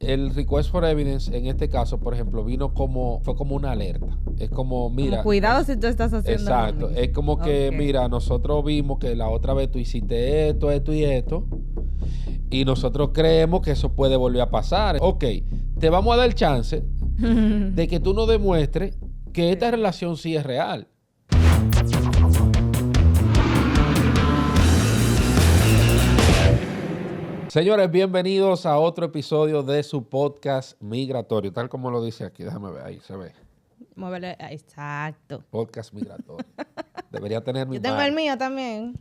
el request for evidence en este caso, por ejemplo, fue como una alerta. Es como, mira. Como cuidado si tú estás haciendo exacto. lo mismo. Es como que, Ok. mira, nosotros vimos que la otra vez tú hiciste esto, esto y esto. Y nosotros creemos que eso puede volver a pasar. Ok, te vamos a dar chance de que tú nos demuestres que esta relación sí es real. Señores, bienvenidos a otro episodio de su podcast migratorio, tal como lo dice aquí. Déjame ver, ahí se ve. Móvele. Exacto. Podcast migratorio. Debería tener mi Yo tengo marca. el mío también.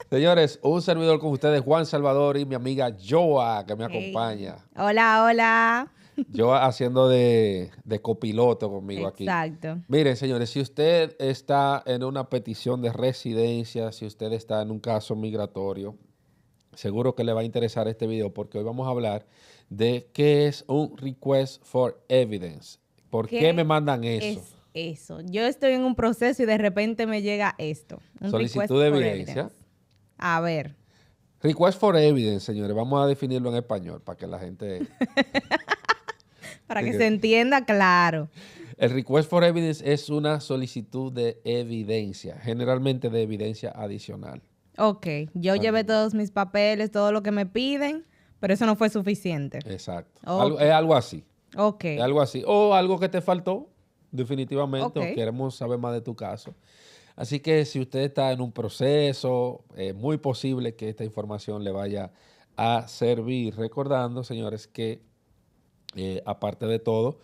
Señores, un servidor con ustedes, Juan Salvador, y mi amiga Joa, que me Hey. acompaña. Hola, hola. Joa haciendo de copiloto conmigo aquí. Exacto. Miren, señores, si usted está en una petición de residencia, si usted está en un caso migratorio, seguro que le va a interesar este video porque hoy vamos a hablar de qué es un request for evidence. ¿Por qué me mandan eso? Es eso. Yo estoy en un proceso y de repente me llega esto. Un Solicitud de request for evidencia. evidence. A ver. Request for evidence, señores, vamos a definirlo en español para que la gente... Para que se entienda claro. El request for evidence es una solicitud de evidencia, generalmente de evidencia adicional. Ok. Yo llevé todos mis papeles, todo lo que me piden, pero eso no fue suficiente. Exacto. Ok. Es algo así. Ok. Es algo así. O algo que te faltó, definitivamente, Ok. o queremos saber más de tu caso. Así que si usted está en un proceso, es muy posible que esta información le vaya a servir. Recordando, señores, que aparte de todo,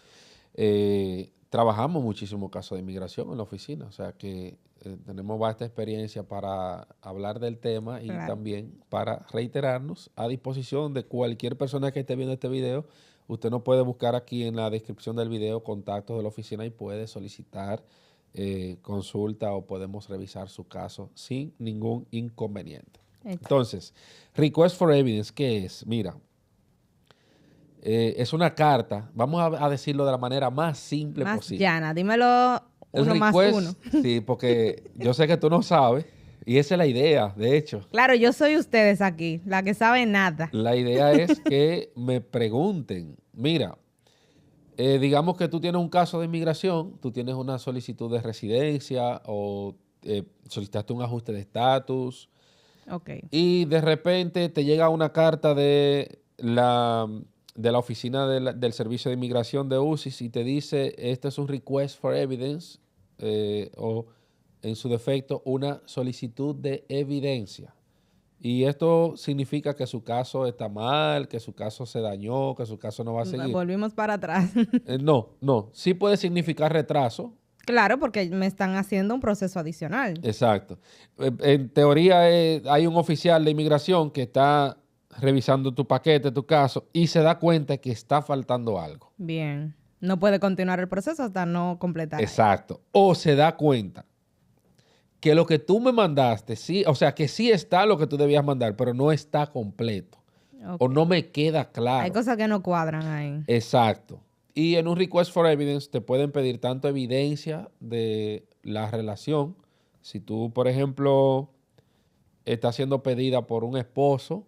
trabajamos muchísimos casos de inmigración en la oficina. O sea que tenemos vasta experiencia para hablar del tema y Claro. también para reiterarnos a disposición de cualquier persona que esté viendo este video. Usted nos puede buscar aquí en la descripción del video contactos de la oficina y puede solicitar consulta o podemos revisar su caso sin ningún inconveniente. Exacto. Entonces, request for evidence, ¿qué es? Mira, es una carta, vamos a decirlo de la manera más simple Más posible. llana. Dímelo El uno más request, uno. sí, porque yo sé que tú no sabes y esa es la idea, de hecho. Claro, yo soy ustedes aquí, la que sabe nada. La idea es que me pregunten, mira, digamos que tú tienes un caso de inmigración, tú tienes una solicitud de residencia o solicitaste un ajuste de estatus Ok. y de repente te llega una carta de la oficina del Servicio de Inmigración de UCIS y te dice, este es un request for evidence o en su defecto una solicitud de evidencia. Y esto significa que su caso está mal, que su caso se dañó, que su caso no va a seguir. Volvimos para atrás. No. Sí puede significar retraso. Claro, porque me están haciendo un proceso adicional. Exacto. En teoría hay un oficial de inmigración que está revisando tu paquete, tu caso, y se da cuenta que está faltando algo. Bien. No puede continuar el proceso hasta no completar. Exacto. O se da cuenta que lo que tú me mandaste, sí, o sea, que sí está lo que tú debías mandar, pero no está completo. Ok. O no me queda claro. Hay cosas que no cuadran ahí. Exacto. Y en un request for evidence te pueden pedir tanto evidencia de la relación. Si tú, por ejemplo, estás siendo pedida por un esposo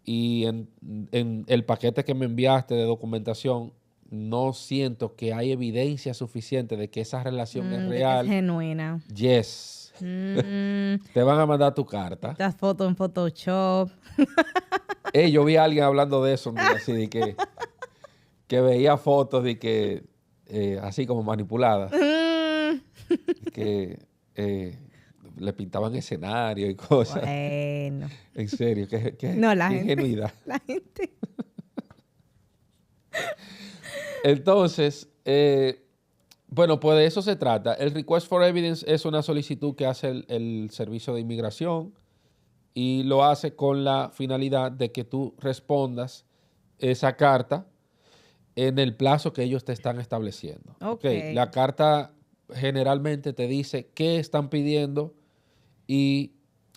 y en el paquete que me enviaste de documentación no siento que hay evidencia suficiente de que esa relación es De que real. es genuina. Yes. Te van a mandar tu carta. Estas fotos en Photoshop. Yo vi a alguien hablando de eso, mira, así de que veía fotos de que así como manipuladas, que le pintaban escenario y cosas. Bueno. En serio, que No, la qué gente. ingenuidad. La gente. Entonces, bueno, pues de eso se trata. El request for evidence es una solicitud que hace el Servicio de Inmigración y lo hace con la finalidad de que tú respondas esa carta en el plazo que ellos te están estableciendo. Ok. La carta generalmente te dice qué están pidiendo y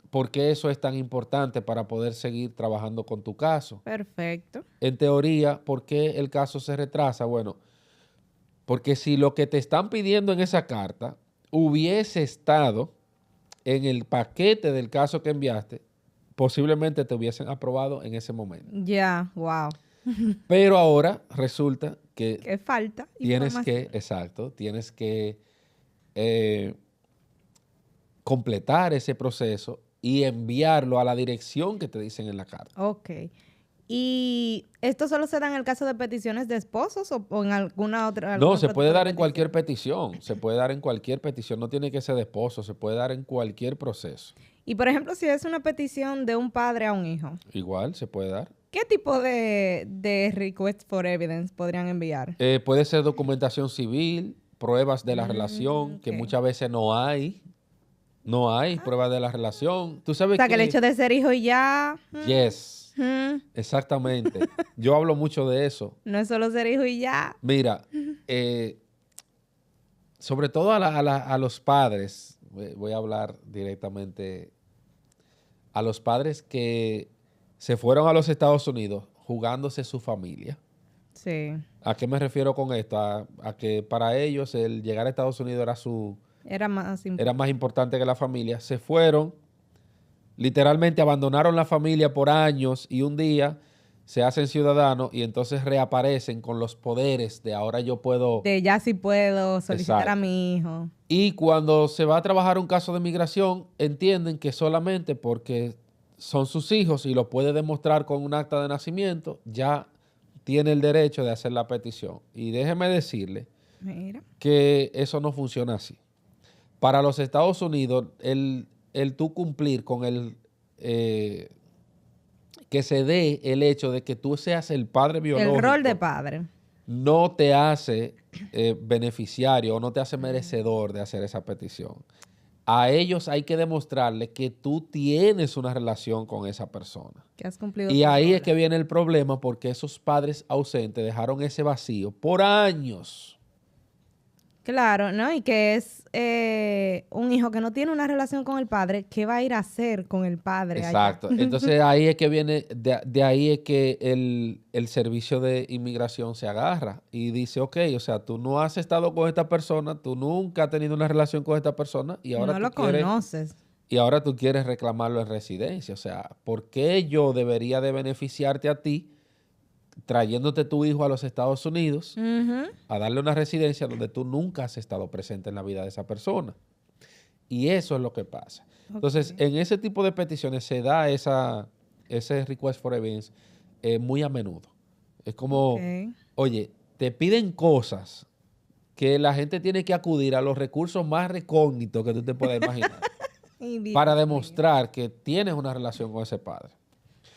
por qué eso es tan importante para poder seguir trabajando con tu caso. Perfecto. En teoría, ¿por qué el caso se retrasa? Bueno, porque si lo que te están pidiendo en esa carta hubiese estado en el paquete del caso que enviaste, posiblemente te hubiesen aprobado en ese momento. Ya, wow. Pero ahora resulta que Que falta tienes información. que, exacto, tienes que eh, completar ese proceso y enviarlo a la dirección que te dicen en la carta. Ok. ¿Y esto solo se da en el caso de peticiones de esposos o en alguna otra, algún No, se otro puede tipo de dar en cualquier petición? petición, se puede dar en cualquier petición, no tiene que ser de esposo, se puede dar en cualquier proceso. Y por ejemplo, si es una petición de un padre a un hijo, Igual se puede dar. ¿qué tipo de request for evidence podrían enviar? Puede ser documentación civil, pruebas de la relación, que Ok. muchas veces no hay pruebas de la relación. Tú O sabes sea, que el que, hecho de ser hijo y ya, yes, mm, exactamente. Yo hablo mucho de eso. no es solo ser hijo y ya. Mira, sobre todo a los padres, voy a hablar directamente a los padres que se fueron a los Estados Unidos jugándose su familia. Sí, ¿A qué me refiero con esto? A que para ellos el llegar a Estados Unidos era más era importante. más importante que la familia. Se fueron, literalmente abandonaron la familia por años y un día se hacen ciudadanos y entonces reaparecen con los poderes de ahora yo puedo. De ya si puedo solicitar a Exacto. mi hijo. Y cuando se va a trabajar un caso de migración, entienden que solamente porque son sus hijos y lo puede demostrar con un acta de nacimiento, ya tiene el derecho de hacer la petición. Y déjeme decirle Mira. que eso no funciona así. Para los Estados Unidos, el tú cumplir con eh, que se dé el hecho de que tú seas el padre El rol de biológico padre. no te hace beneficiario o no te hace merecedor de hacer esa petición. A ellos hay que demostrarle que tú tienes una relación con esa persona. Que has cumplido Y tu ahí es rol. que viene el problema porque esos padres ausentes dejaron ese vacío por años. Claro, ¿no? Y que es un hijo que no tiene una relación con el padre, ¿qué va a ir a hacer con el padre allá? Exacto. Entonces ahí es que viene, de ahí es que el servicio de inmigración se agarra y dice, ok, o sea, tú no has estado con esta persona, tú nunca has tenido una relación con esta persona No lo conoces. y ahora tú quieres reclamarlo en residencia. O sea, ¿por qué yo debería de beneficiarte a ti trayéndote tu hijo a los Estados Unidos Ujú. a darle una residencia donde tú nunca has estado presente en la vida de esa persona? Y eso es lo que pasa. Entonces, Ok. en ese tipo de peticiones se da ese request for evidence muy a menudo. Es como, Ok. oye, te piden cosas que la gente tiene que acudir a los recursos más recógnitos que tú te puedas imaginar Ay, Dios para mío. demostrar que tienes una relación con ese padre.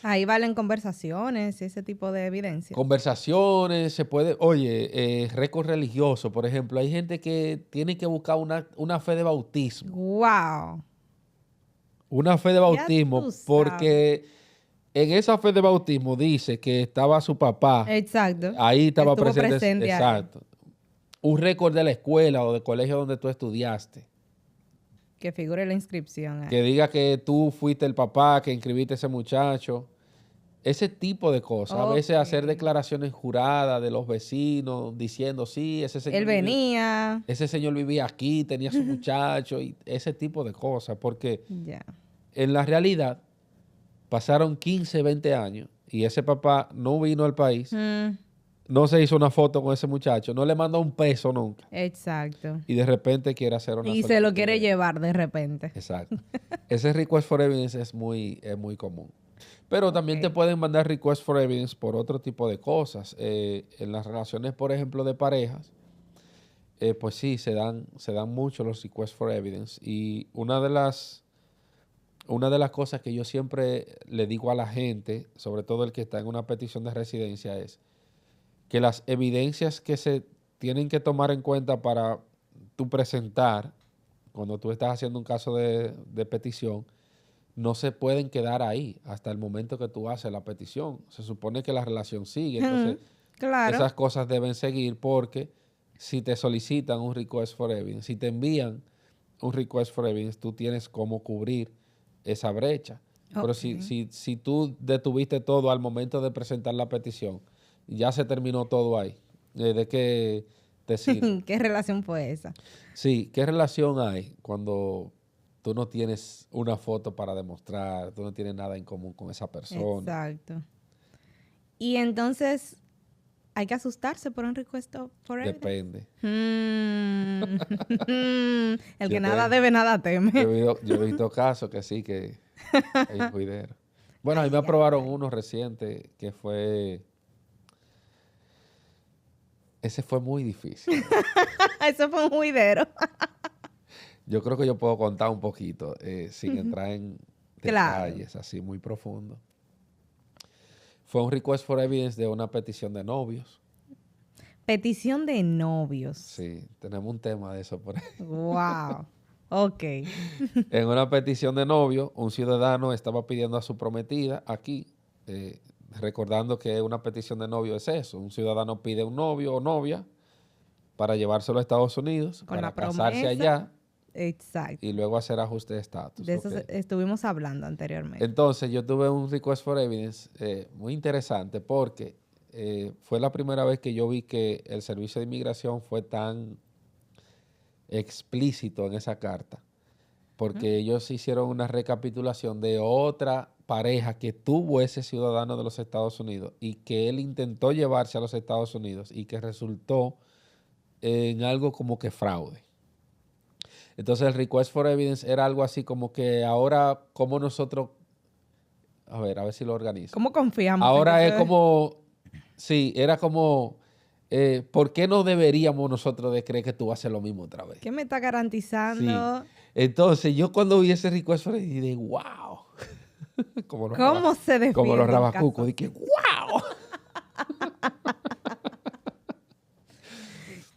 Ahí valen conversaciones y ese tipo de evidencia. Conversaciones, se puede, oye, récord religioso, por ejemplo, hay gente que tiene que buscar una fe de bautismo. Wow. Una fe de Ya bautismo, tú sabes. porque en esa fe de bautismo dice que estaba su papá, Exacto. ahí Que estaba estuvo presente, presente ahí. exacto. Un récord de la escuela o del colegio donde tú estudiaste, Que figure la inscripción que ahí. diga que tú fuiste el papá que inscribiste a ese muchacho. Ese tipo de cosas. A veces Ok. hacer declaraciones juradas de los vecinos diciendo, sí, Él venía. ese señor vivía aquí, tenía su muchacho y ese tipo de cosas. Porque Ya. en la realidad pasaron 15, 20 años y ese papá no vino al país, Mm, no se hizo una foto con ese muchacho, no le mandó un peso nunca exacto. y de repente quiere hacer una Y se lo solicitud quiere de- llevar de repente. Exacto. Ese request for evidence es muy común. Pero también te Ok. pueden mandar request for evidence por otro tipo de cosas. En las relaciones, por ejemplo, de parejas, pues sí, se dan mucho los request for evidence. Y una de las cosas que yo siempre le digo a la gente, sobre todo el que está en una petición de residencia, es que las evidencias que se tienen que tomar en cuenta para tú presentar, cuando tú estás haciendo un caso de petición, no se pueden quedar ahí hasta el momento que tú haces la petición. Se supone que la relación sigue, entonces Claro. esas cosas deben seguir porque si te solicitan un request for evidence, si te envían un request for evidence, tú tienes cómo cubrir esa brecha. Pero Ok. si tú detuviste todo al momento de presentar la petición, ya se terminó todo ahí. ¿De qué te sirve? ¿Qué relación fue esa? Sí, ¿qué relación hay cuando tú no tienes una foto para demostrar, tú no tienes nada en común con esa persona? Exacto. Y entonces, ¿hay que asustarse por un request for evidence? Depende. El Yo que nada te- debe, nada teme. yo he visto casos que sí, que hay un juidero. Bueno, a mí me Ay, ay, aprobaron ay. uno reciente que fue... Ese fue muy difícil. Eso fue un juidero. Yo creo que yo puedo contar un poquito, sin entrar en Claro. detalles así muy profundos. Fue un request for evidence de una petición de novios. Petición de novios. Sí, tenemos un tema de eso por ahí. Wow. Ok. En una petición de novios, un ciudadano estaba pidiendo a su prometida aquí, recordando que una petición de novio es eso. Un ciudadano pide un novio o novia para llevárselo a Estados Unidos, Con para la casarse promesa. allá Exacto. y luego hacer ajuste de estatus. De eso Ok. estuvimos hablando anteriormente. Entonces yo tuve un request for evidence muy interesante porque fue la primera vez que yo vi que el servicio de inmigración fue tan explícito en esa carta, porque ellos hicieron una recapitulación de otra pareja que tuvo ese ciudadano de los Estados Unidos y que él intentó llevarse a los Estados Unidos y que resultó en algo como que fraude. Entonces el request for evidence era algo así como que ahora como nosotros, a ver si lo organizo. ¿Cómo confiamos? Ahora es como, sí, era como, ¿por qué no deberíamos nosotros de creer que tú vas a hacer lo mismo otra vez? ¿Qué me está garantizando? Sí. Entonces yo cuando vi ese request for evidence dije, wow. ¿Cómo se defiende? Como los en rabacucos, caso dije, wow.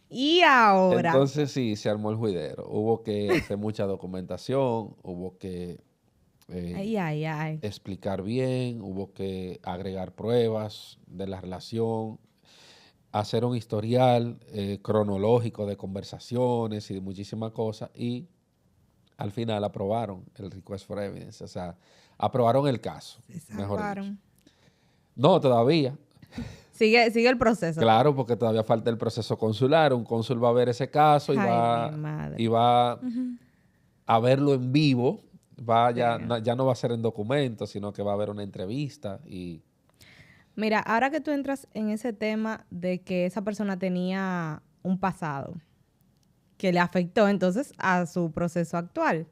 Y ahora, Entonces sí, se armó el juidero. Hubo que hacer mucha documentación, hubo que ay. explicar bien, hubo que agregar pruebas de la relación, hacer un historial cronológico de conversaciones y de muchísimas cosas y al final aprobaron el request for evidence, o sea, aprobaron el caso, Se mejor dicho. salvaron. No, todavía. Sigue el proceso. Claro, porque todavía falta el proceso consular. Un cónsul va a ver ese caso y Ay, mi madre. va a verlo en vivo. Ya Sí. no va a ser en documentos, sino que va a haber una entrevista y Mira, ahora que tú entras en ese tema de que esa persona tenía un pasado que le afectó entonces a su proceso actual.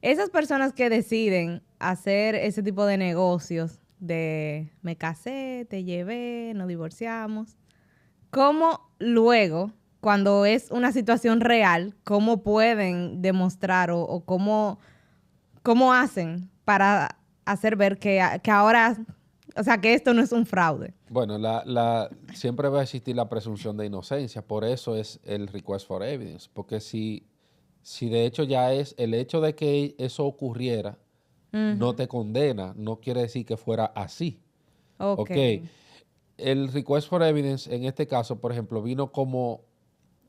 Esas personas que deciden hacer ese tipo de negocios de me casé, te llevé, nos divorciamos, ¿cómo luego, cuando es una situación real, cómo pueden demostrar o cómo hacen para hacer ver que ahora, o sea, que esto no es un fraude? bueno, siempre va a existir la presunción de inocencia. Por eso es el request for evidence. Porque si de hecho ya es el hecho de que eso ocurriera, no te condena, no quiere decir que fuera así. Ok. Ok. El request for evidence en este caso, por ejemplo, vino como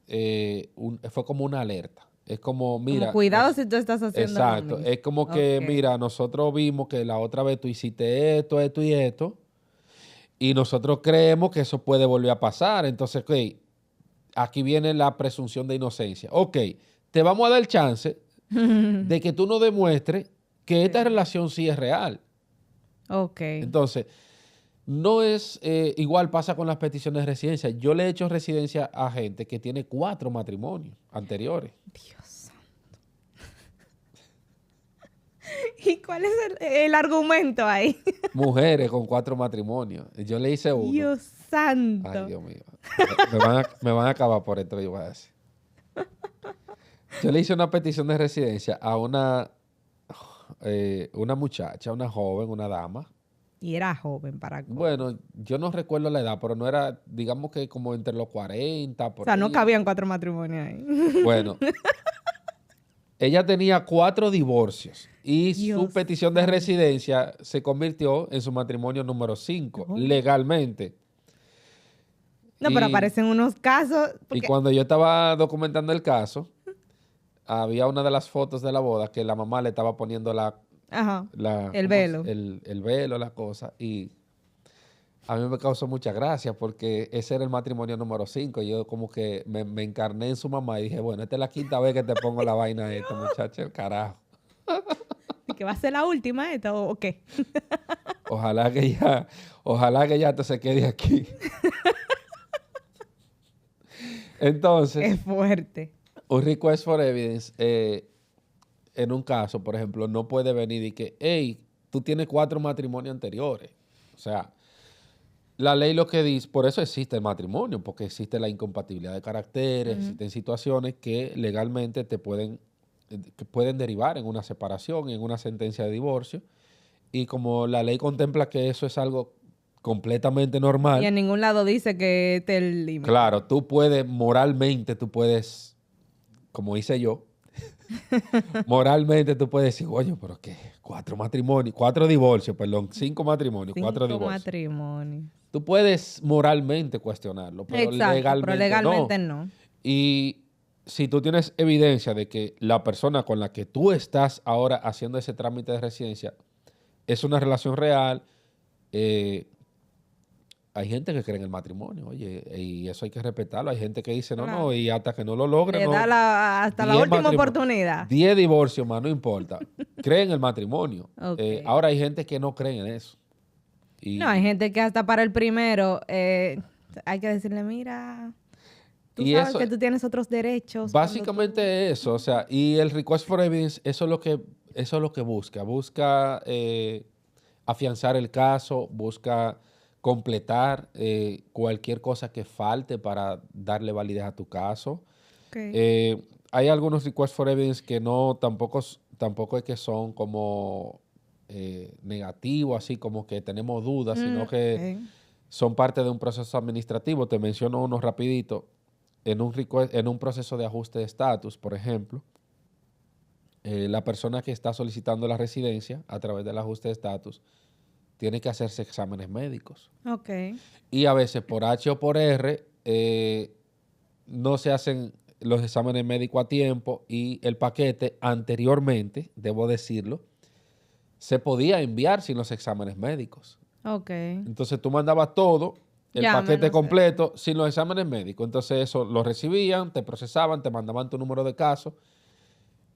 fue como una alerta. Es como, mira. Como cuidado si tú estás haciendo lo Exacto. mismo. Es como que, Ok. mira, nosotros vimos que la otra vez tú hiciste esto, esto y esto, y nosotros creemos que eso puede volver a pasar. Entonces, ok, aquí viene la presunción de inocencia. Ok, te vamos a dar chance de que tú nos demuestres que esta relación sí es real. Ok. Entonces, no es igual pasa con las peticiones de residencia. Yo le he hecho residencia a gente que tiene 4 matrimonios anteriores. Dios santo. ¿Y cuál es el argumento ahí? Mujeres con 4 matrimonios. Yo le hice uno. Dios santo. Ay, Dios mío. Me van a acabar por esto, yo voy a decir. Yo le hice una petición de residencia a una muchacha, una joven, una dama. Y era joven para... Bueno, yo no recuerdo la edad, pero no era, digamos que como entre los 40, O por sea, no ahí. cabían 4 matrimonios ahí. Bueno, ella tenía 4 divorcios y su Dios petición de santo. residencia se convirtió en su matrimonio número 5, Oh. legalmente. No, pero Y- aparecen unos casos... Y Porque, cuando yo estaba documentando el caso, había una de las fotos de la boda que la mamá le estaba poniendo ajá, el ¿cómo velo. el velo, la cosa. Y a mí me causó mucha gracia porque ese era el matrimonio número 5. Yo como que me encarné en su mamá y dije, bueno, esta es la 5ª vez que te pongo la vaina esta, muchacha, el carajo. ¿Que va a ser la última esta o qué? Ojalá que ya te se quede aquí. Entonces, Es fuerte. un request for evidence, en un caso, por ejemplo, no puede venir y que, hey, tú tienes 4 matrimonios anteriores. O sea, la ley lo que dice, por eso existe el matrimonio, porque existe la incompatibilidad de caracteres, existen situaciones que legalmente que pueden derivar en una separación, en una sentencia de divorcio. Y como la ley contempla que eso es algo completamente Y normal, en ningún lado dice que este es el límite. claro, moralmente, tú puedes, como hice yo, moralmente tú puedes decir, oye, pero ¿qué? 4 divorcios, perdón, 5 matrimonios, 4 5 divorcios. matrimonios. Tú puedes moralmente cuestionarlo, pero Exacto, pero legalmente no. no. Y si tú tienes evidencia de que la persona con la que tú estás ahora haciendo ese trámite de residencia es una relación real, hay gente que cree en el matrimonio, oye, y eso hay que respetarlo. Hay gente que dice, no, Claro. y hasta que no lo logre, Le no. da hasta la 10 última matrimo- oportunidad. 10 divorcios más, no importa. Cree en el matrimonio. Ok. Ahora hay gente que no cree en eso. Y, No, hay gente que hasta para el primero hay que decirle, mira, tú y sabes eso, que tú tienes otros derechos. básicamente eso, o sea, y el request for evidence, eso es lo que busca. Busca afianzar el caso, busca completar cualquier cosa que falte para darle validez a tu caso. Hay algunos requests for evidence que tampoco es que son como negativos, así como que tenemos dudas, sino que son parte de un proceso administrativo. Te menciono uno rapidito. En un proceso de ajuste de estatus, por ejemplo, la persona que está solicitando la residencia a través del ajuste de estatus tiene que hacerse exámenes médicos. Ok. Y a veces por H o por R no se hacen los exámenes médicos a tiempo y el paquete anteriormente, debo decirlo, se podía enviar sin los exámenes médicos. Ok. Entonces tú mandabas todo, el Ya, paquete menos completo, sin los exámenes médicos. Entonces eso lo recibían, te procesaban, te mandaban tu número de caso.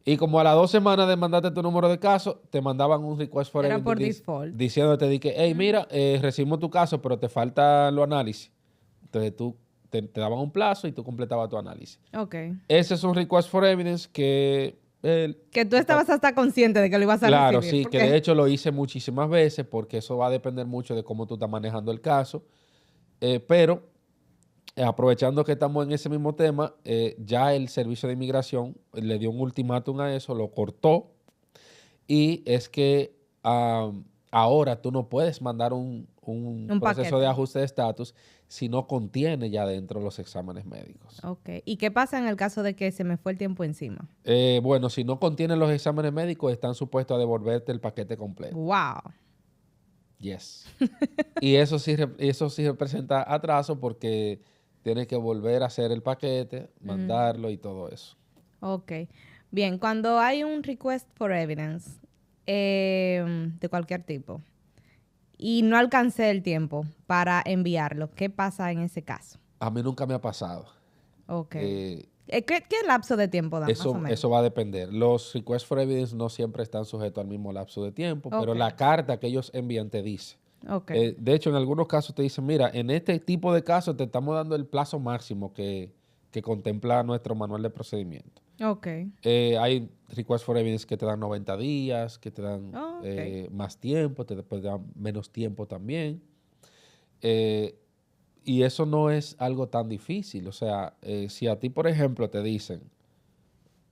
Y como a las 2 semanas de mandarte tu número de caso, te mandaban un request for Era evidence por default. diciéndote de que, hey, mira, recibimos tu caso, pero te faltan los análisis. Entonces tú te daban un plazo y tú completabas tu análisis. Ok. Ese es un request for evidence que... Que tú estabas hasta consciente de que lo ibas a claro, recibir. sí, que de hecho lo hice muchísimas veces porque eso va a depender mucho de cómo tú estás manejando el caso. Pero aprovechando que estamos en ese mismo tema, ya el Servicio de Inmigración le dio un ultimátum a eso, lo cortó, y es que ahora tú no puedes mandar un proceso paquete. de ajuste de estatus si no contiene ya dentro los exámenes médicos. Ok. ¿Y qué pasa en el caso de que se me fue el tiempo encima? Bueno, si no contiene los exámenes médicos, están supuestos a devolverte el paquete completo. Wow. Yes. Y eso sí representa atraso porque tienes que volver a hacer el paquete, mandarlo y todo eso. Ok. Bien, cuando hay un request for evidence de cualquier tipo y no alcancé el tiempo para enviarlo, ¿qué pasa en ese caso? A mí nunca me ha pasado. Ok. Eh, ¿Qué lapso de tiempo da más o menos? Eso va a depender. Los requests for evidence no siempre están sujetos al mismo lapso de tiempo, pero Ok. la carta que ellos envían te dice. Ok. De hecho, en algunos casos te dicen, mira, en este tipo de casos te estamos dando el plazo máximo que contempla nuestro manual de procedimiento. Ok. Hay requests for evidence que te dan 90 días, que te dan más tiempo, te dan menos tiempo también. Y eso no es algo tan difícil. O sea, si a ti, por ejemplo, te dicen,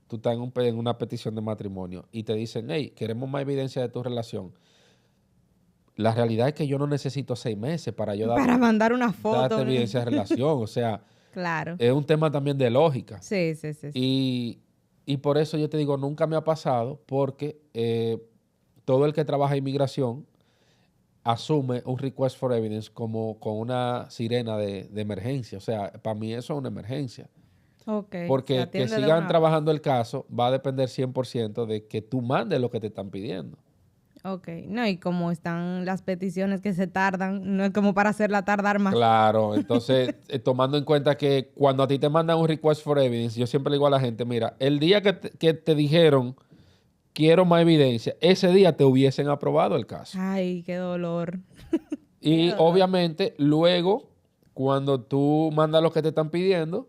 tú estás en una petición de matrimonio y te dicen, hey, queremos más evidencia de tu relación. La realidad es que yo no necesito 6 meses para yo Para mandar una darte foto. evidencia de relación. O sea, Claro. es un tema también de lógica. Sí. Y por eso yo te digo, nunca me ha pasado porque todo el que trabaja en inmigración asume un request for evidence como con una sirena de emergencia. O sea, para mí eso es una emergencia. Ok. Se Porque que atiende de sigan una trabajando el caso va a depender 100% de que tú mandes lo que te están pidiendo. Ok. No, y como están las peticiones que se tardan, no es como para hacerla tardar más. Claro, entonces tomando en cuenta que cuando a ti te mandan un request for evidence, yo siempre le digo a la gente, mira, el día que te dijeron quiero más evidencia, ese día te hubiesen aprobado el caso. Ay, qué dolor. Y Qué dolor. obviamente luego, cuando tú mandas lo que te están pidiendo,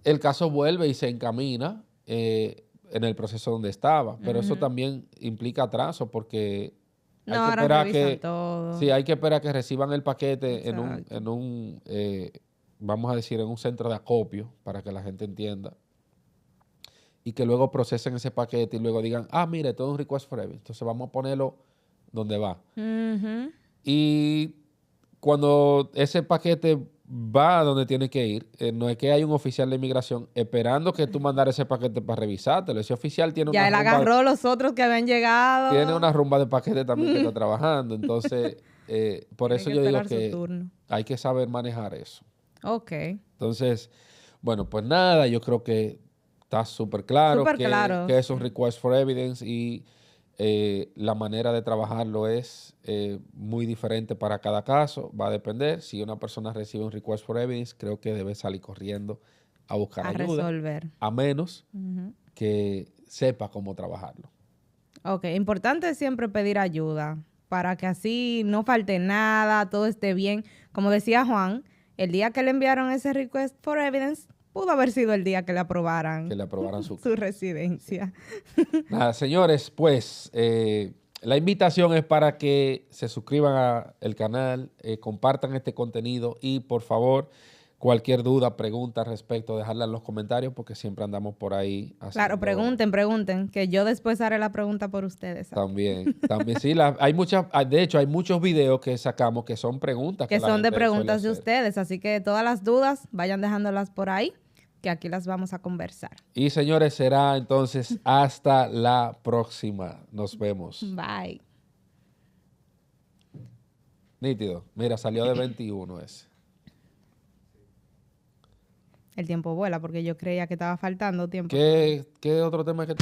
el caso vuelve y se encamina en el proceso donde estaba. Pero eso también implica atraso porque No, hay que ahora esperar revisan que, todo. sí, hay que esperar que reciban el paquete Exacto. vamos a decir, en un centro de acopio para que la gente entienda. Y que luego procesen ese paquete y luego digan, ah, mire, todo un request for evidence. Entonces vamos a ponerlo donde va. Ujú. Y cuando ese paquete va a donde tiene que ir, no es que hay un oficial de inmigración esperando que tú mandar ese paquete para revisártelo. Ese oficial Ya él agarró los otros que habían tiene llegado. una rumba de paquete también que está trabajando. Entonces, por Tiene eso que yo digo esperar su que turno. hay que saber manejar eso. Ok. Entonces, bueno, pues nada, yo creo que está súper claro Súper que claro, es un sí. request for evidence y la manera de trabajarlo es muy diferente para cada caso. Va a depender. Si una persona recibe un request for evidence, creo que debe salir corriendo a buscar A ayuda, resolver. a menos Ujú. que sepa cómo trabajarlo. Ok, importante siempre pedir ayuda para que así no falte nada, todo esté bien. Como decía Juan, el día que le enviaron ese request for evidence, pudo haber sido el día que le Que aprobaran le aprobaran su su caso. residencia. Nada, señores, pues la invitación es para que se suscriban al canal, compartan este contenido y por favor, cualquier duda, pregunta al respecto, dejarla en los comentarios porque siempre andamos por ahí Claro, haciendo pregunten, que yo después haré la pregunta por ustedes. también. También sí, hay muchas, de hecho, hay muchos videos que sacamos que son preguntas que Que la son de gente suele preguntas de hacer. ustedes, así que todas las dudas vayan dejándolas por ahí, que aquí las vamos a conversar. Y señores, será entonces hasta la próxima. Nos vemos. Bye. Nítido. Mira, salió de 21 ese. El tiempo vuela porque yo creía que estaba faltando tiempo todavía. ¿Qué otro tema que